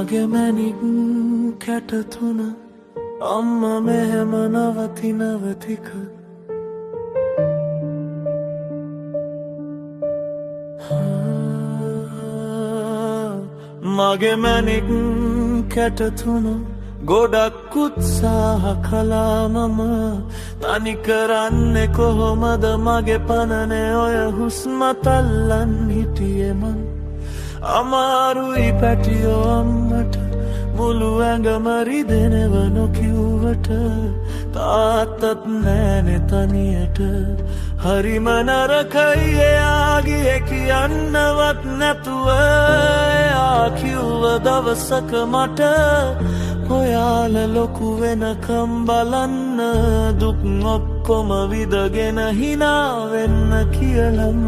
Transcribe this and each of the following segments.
මගේ මැණික් කැට තුන අම්මා මෙහෙම නවතික මගේ මැණික් කැට තුන ගොඩක් උත්සාහ කළා මම තනි කරන්නේ කොහොමද මගේ පනනේ ඔය හුස්ම තල්ලන් හිටියේ මං අමාරුයි පැටියෝ අම්මට මුළු ඇඟම රිදෙනව නොකිව්වට තාත්තත් නෑනේ තනියට හරිම නරකයි එයා ගියේ කියන්නවත් නැතුව එයා කිව්ව දවසක මට ඔයාල ලොකු වෙනකම් බලන්න දුක් ඔක්කොම විදගෙන hina වෙන්න කියලම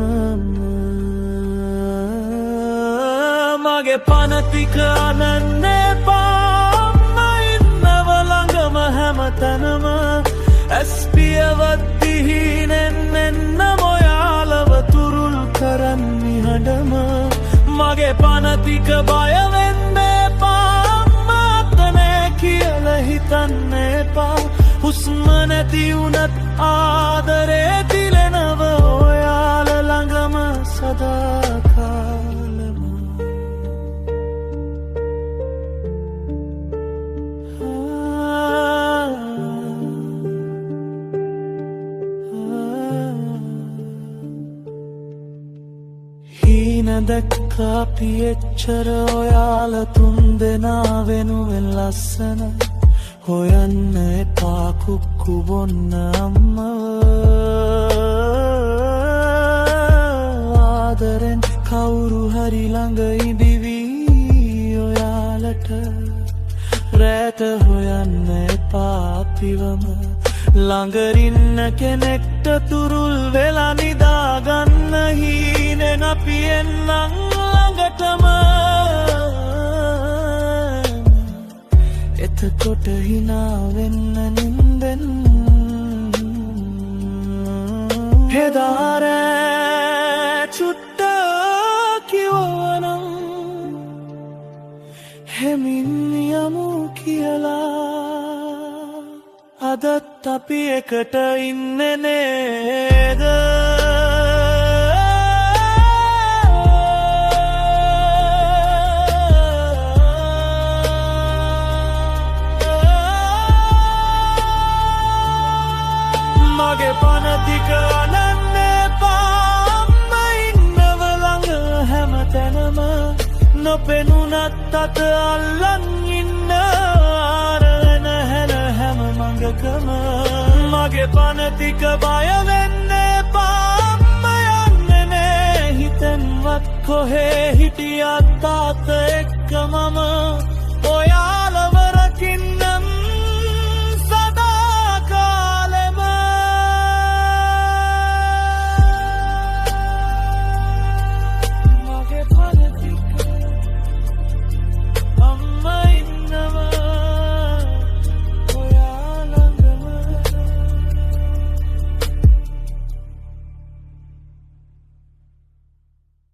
මගේ පන ටික අනන්න එපා අම්මා ඉන්නව ළඟම හැමතැනම ඇස් පියවත් දිහිනෙන් එන්නම ඔයාලව තුරුල් කරන්නි හඬම මගේ පන ටික බය වෙන්න එපා කියලා හිතන්න එපා හුස්ම නැති වුණත් ආදරේ දිලෙනව ඔයාල ළඟම සදාකාලම හීන දැක්කා අපි එච්චර ඔයාල තුන් දෙනා වෙනුවෙන් ලස්සන හොයන්න එපා කුක්කු බොන්න අම්මව ආදරෙන් කවුරු හරි ළඟ ඉදිවි ඔයාලට රැට හොයන්න එපා අපිවම ළඟරින්න කෙනෙක්ට තුරුල් වෙලා නිදාගන්න හීනෙන් අපි එන්නම් ළඟටම එතකොට hina වෙන්න නින්දෙන් හෙදාරෑ චුට්ටක් කිව්වනම් හෙමින් යමු කියලා අදත් අපි එකට ඉන්නේ නේද මගේ පන ටික අනන්න එපා අම්මා ඉන්නව ළඟ හැමතැනම නොපෙනුනත් අත අල්ලන් ඉන්න ආරන හැන හැම මඟකම මගේ පන ටික බය වෙන්න එපා අම්මා යන්නේ නෑ හිතෙන්වත් කොහේ හිටියත්